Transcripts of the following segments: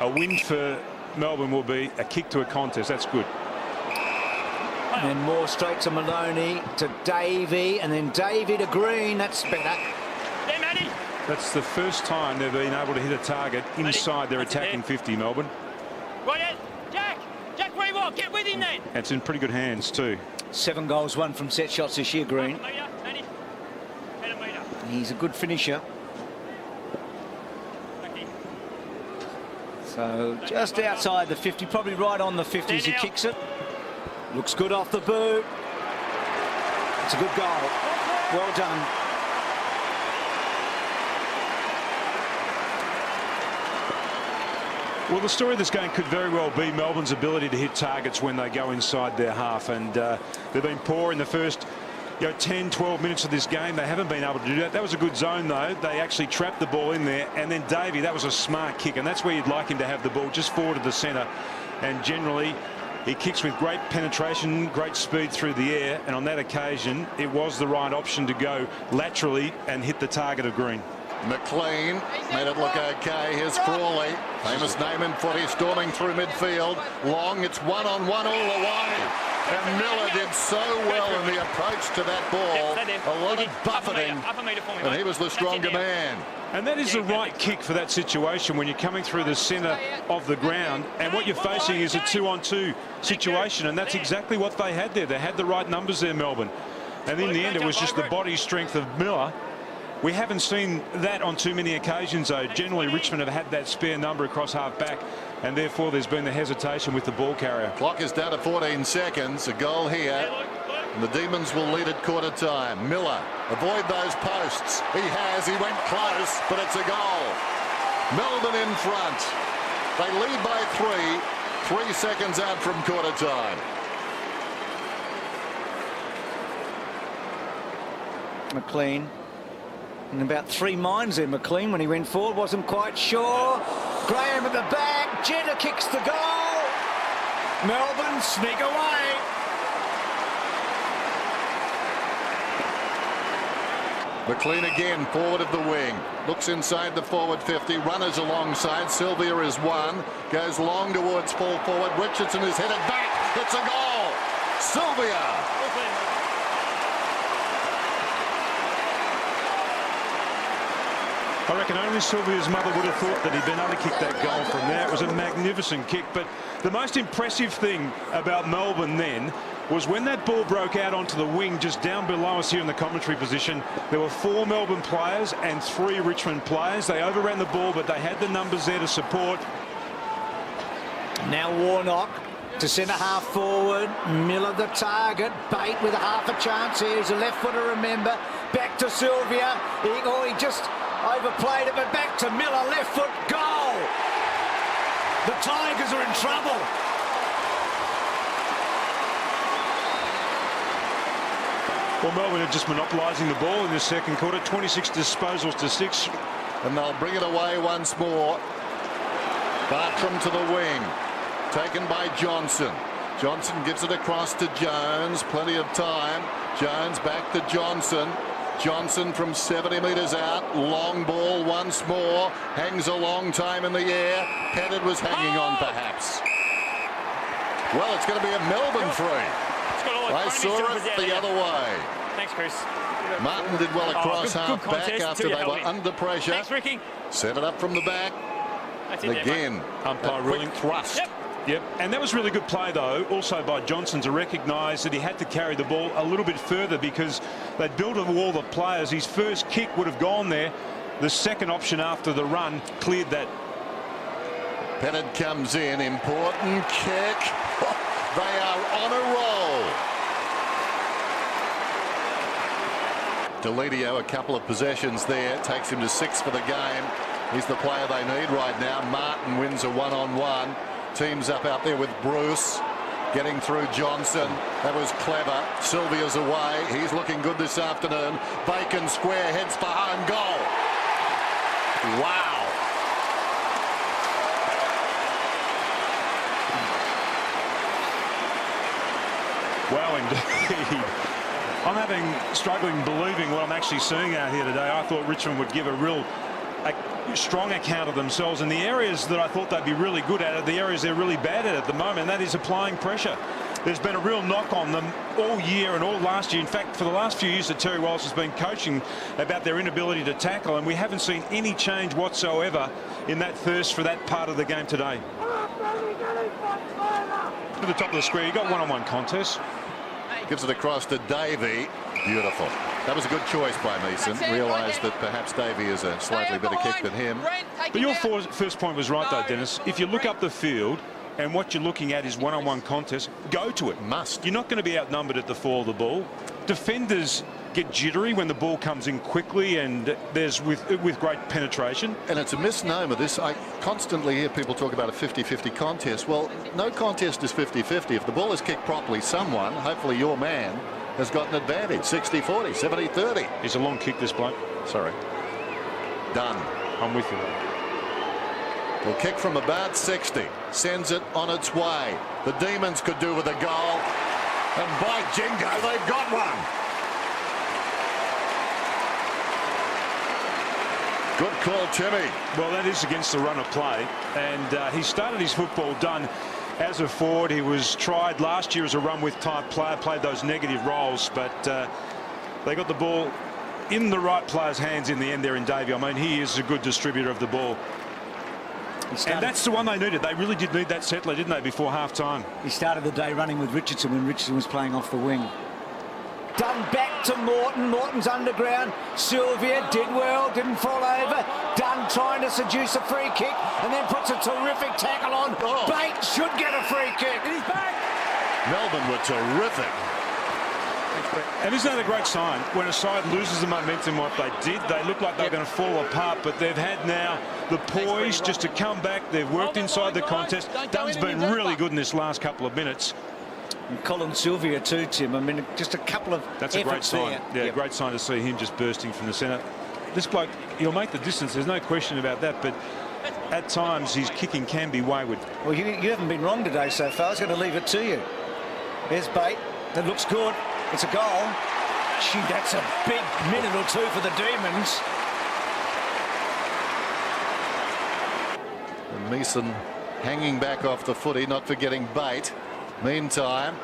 A win for Melbourne will be a kick to a contest. That's good. And then more straight to Maloney, to Davey, and then Davey to Green. That's better. That's the first time they've been able to hit a target inside their attacking 50, Melbourne. Right, Jack, where you are? Get with him then. It's in pretty good hands too. 7 goals, 1 from set shots this year, Green. He's a good finisher. So just outside the 50, probably right on the 50 as he kicks it. Looks good off the boot. It's a good goal. Well done. Well, the story of this game could very well be Melbourne's ability to hit targets when they go inside their half, and they've been poor in the first 10, 12 minutes of this game. They haven't been able to do that. That was a good zone, though. They actually trapped the ball in there, and then Davey, that was a smart kick, and that's where you'd like him to have the ball, just forward to the centre. And generally, he kicks with great penetration, great speed through the air, and on that occasion, it was the right option to go laterally and hit the target of Green. McLean made it look okay. Here's Frawley, famous name in footy, storming through midfield. Long, it's one-on-one all the way. And Miller did so well in the approach to that ball. A lot of buffeting, and he was the stronger man. And that is the right kick for that situation when you're coming through the centre of the ground, and what you're facing is a 2-on-2 situation, and that's exactly what they had there. They had the right numbers there, Melbourne. And in the end, it was just the body strength of Miller. We haven't seen that on too many occasions, though. Generally, Richmond have had that spare number across half-back, and therefore there's been the hesitation with the ball carrier. Clock is down to 14 seconds. A goal here, and the Demons will lead at quarter time. Miller, avoid those posts. He has. He went close, but it's a goal. Melbourne in front. They lead by 3. 3 seconds out from quarter time. McLean. In about 3 minds there, McLean, when he went forward, wasn't quite sure. Graham at the back, Jetta kicks the goal. Melbourne sneak away. McLean again, forward of the wing. Looks inside the forward 50, runners alongside. Sylvia is one, goes long towards full forward. Richardson is headed back, it's a goal. Sylvia. I reckon only Sylvia's mother would have thought that he'd been able to kick that goal from there. It was a magnificent kick, but the most impressive thing about Melbourne then was when that ball broke out onto the wing just down below us here in the commentary position, there were 4 Melbourne players and 3 Richmond players. They overran the ball, but they had the numbers there to support. Now Warnock to centre half forward. Miller the target. Bate with a half a chance here. He's a left footer, remember. Back to Sylvia. He just overplayed it, but back to Miller, left foot, goal! The Tigers are in trouble. Well, Melbourne are just monopolising the ball in the second quarter, 26 disposals to 6. And they'll bring it away once more. Bartram to the wing, taken by Johnson. Johnson gives it across to Jones, plenty of time. Jones back to Johnson. Johnson from 70 metres out, long ball once more, hangs a long time in the air. Petterd was hanging on perhaps. Well, it's going to be a Melbourne free. I saw it the other way. Thanks, Chris. Martin did well across half back after they were under pressure. Thanks, Ricky. Set it up from the back. And again, umpire ruling thrust. Yep, and that was really good play, though, also by Johnson to recognise that he had to carry the ball a little bit further because they'd built a wall of players. His first kick would have gone there. The second option after the run cleared that. Petterd comes in, important kick. They are on a roll. Delidio, a couple of possessions there, takes him to 6 for the game. He's the player they need right now. Martin wins a one-on-one. Teams up out there with Bruce, getting through Johnson. That was clever. Sylvia's away. He's looking good this afternoon. Bacon square, heads for home goal. Wow. Wow, indeed. I'm struggling believing what I'm actually seeing out here today. I thought Richmond would give a real a strong account of themselves in the areas that I thought they'd be really good at, the areas they're really bad at the moment. That is applying pressure. There's been a real knock on them all year and all last year. In fact, for the last few years that Terry Wallace has been coaching about their inability to tackle, and we haven't seen any change whatsoever in that thirst for that part of the game today. To the top of the square, you got one-on-one contests. Gives it across to Davey. Beautiful. That was a good choice by Mason. Realised that perhaps Davey is a slightly better kick than him. But your first point was right, though, Dennis. If you look up the field and what you're looking at is one-on-one contest, go to it. Must. You're not going to be outnumbered at the fall of the ball. Defenders get jittery when the ball comes in quickly and there's with great penetration. And it's a misnomer. This, I constantly hear people talk about a 50-50 contest. Well, no contest is 50-50. If the ball is kicked properly, someone, hopefully your man, has got an advantage. 60-40, 70-30. It's a long kick, this bloke. Sorry. Dunn. I'm with you, though. Will kick from about 60. Sends it on its way. The Demons could do with a goal. And by jingo, they've got one. Good call, Timmy. Well, that is against the run of play. And he started his football done as a forward. He was tried last year as a run-with type player, played those negative roles, but they got the ball in the right player's hands in the end there in Davey. I mean, he is a good distributor of the ball. And that's the one they needed. They really did need that settler, didn't they, before half-time? He started the day running with Richardson when Richardson was playing off the wing. Dunn back to Morton. Morton's underground. Sylvia did well, didn't fall over. Dunn trying to seduce a free kick and then puts a terrific tackle on. Oh. Bate should get a free kick. And he's back. Melbourne were terrific. And isn't that a great sign? When a side loses the momentum, what they did, they look like they're going to fall apart, but they've had now the poise just to come back. They've worked inside the contest. Dunn's been really good in this last couple of minutes. And Colin, Sylvia too, Tim. I mean, just a couple of That's a great sign. There. Yeah, great sign to see him just bursting from the centre. This bloke, he'll make the distance. There's no question about that, but at times his kicking can be wayward. Well, you haven't been wrong today so far. I was going to leave it to you. There's Bate. That looks good. It's a goal. Gee, that's a big minute or two for the Demons. And Mason hanging back off the footy, not forgetting Bate. Meantime,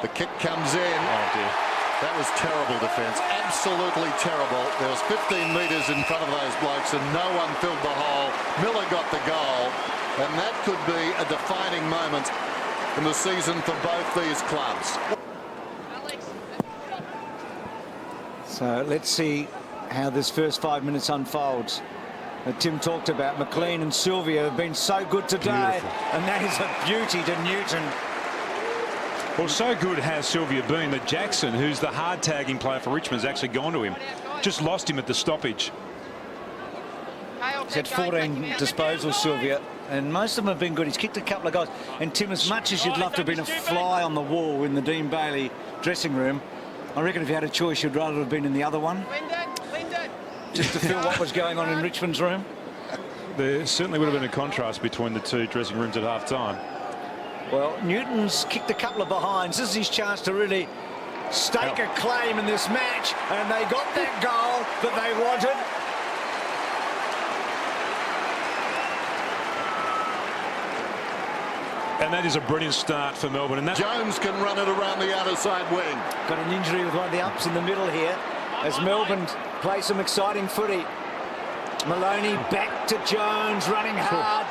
the kick comes in. Oh, dear. That was terrible defence. Absolutely terrible. There was 15 metres in front of those blokes and no one filled the hole. Miller got the goal. And that could be a defining moment in the season for both these clubs. So let's see how this first 5 minutes unfolds. Tim talked about McLean and Sylvia have been so good today. Beautiful. And that is a beauty to Newton. Well, so good has Sylvia been that Jackson, who's the hard tagging player for Richmond, has actually gone to him. Just lost him at the stoppage. He's had 14 disposals, Sylvia, and most of them have been good. He's kicked a couple of goals. And Tim, as much as you'd love to have been a fly on the wall in the Dean Bailey dressing room, I reckon if you had a choice, you'd rather have been in the other one. Lynden. Just to feel what was going on in Richmond's room. There certainly would have been a contrast between the two dressing rooms at half-time. Well, Newton's kicked a couple of behinds. This is his chance to really stake a claim in this match, and they got that goal that they wanted. And that is a brilliant start for Melbourne. And that Jones can run it around the outer side wing. Got an injury with one of the ups in the middle here as Melbourne play some exciting footy. Maloney back to Jones, running hard.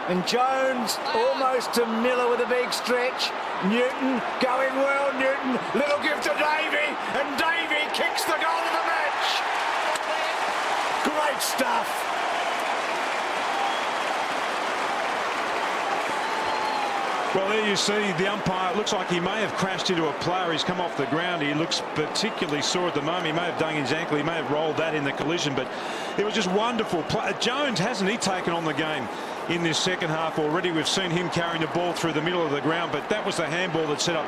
And Jones almost to Miller with a big stretch. Newton going well. Newton, little gift to Davey. And Davey kicks the goal of the match. Great stuff. Well, there you see the umpire. It looks like he may have crashed into a player. He's come off the ground. He looks particularly sore at the moment. He may have done his ankle. He may have rolled that in the collision, but it was just wonderful. Jones, hasn't he taken on the game in this second half already? We've seen him carrying the ball through the middle of the ground, but that was the handball that set up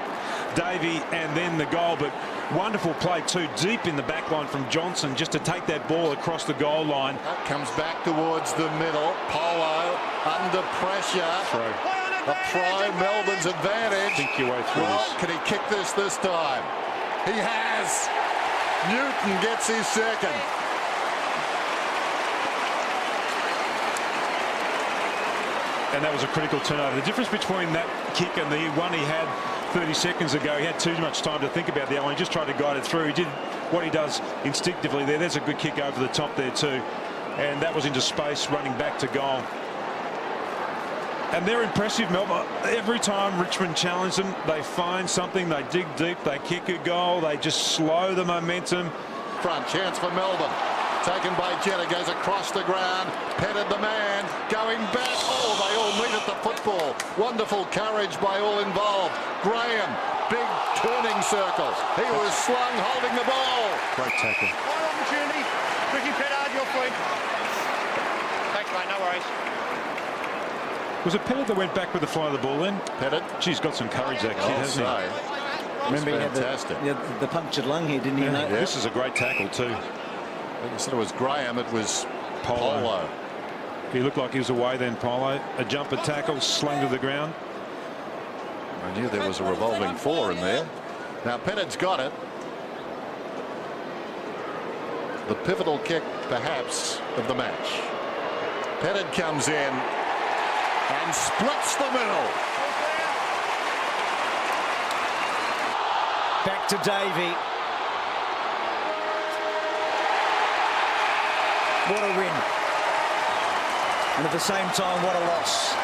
Davey and then the goal. But wonderful play too, deep in the back line from Johnson, just to take that ball across the goal line. That comes back towards the middle. Polo under pressure. A pro, Melbourne's advantage. Think your way through well, this. can he kick this time? He has. Newton gets his second. and that was a critical turnover. The difference between that kick and the one he had 30 seconds ago, he had too much time to think about the other one. He just tried to guide it through. He did what he does instinctively there. There's a good kick over the top there too, and that was into space running back to goal. And they're impressive, Melbourne. Every time Richmond challenge them, they find something, they dig deep, they kick a goal, they just slow the momentum. Front chance for Melbourne. Taken by Jetta, goes across the ground. Petterd the man, going back. Oh, they all meet at the football. Wonderful courage by all involved. Graham, big turning circle. He was slung holding the ball. Great tackle. One opportunity. Ricky Petterd, your point. Thanks, mate. No worries. Was it Petterd that went back with the fly of the ball then? Petterd. She's got some courage, that kid, hasn't he? Remember, he had fantastic. the punctured lung here, didn't he? Yeah. Nate? This is a great tackle too. Instead it was Graham, it was Polo. He looked like he was away then, Polo. A jumper tackle, slung to the ground. I knew there was a revolving four in there. Now Petterd's got it. The pivotal kick, perhaps, of the match. Petterd comes in and splits the middle. Back to Davey. What a win. And at the same time, what a loss.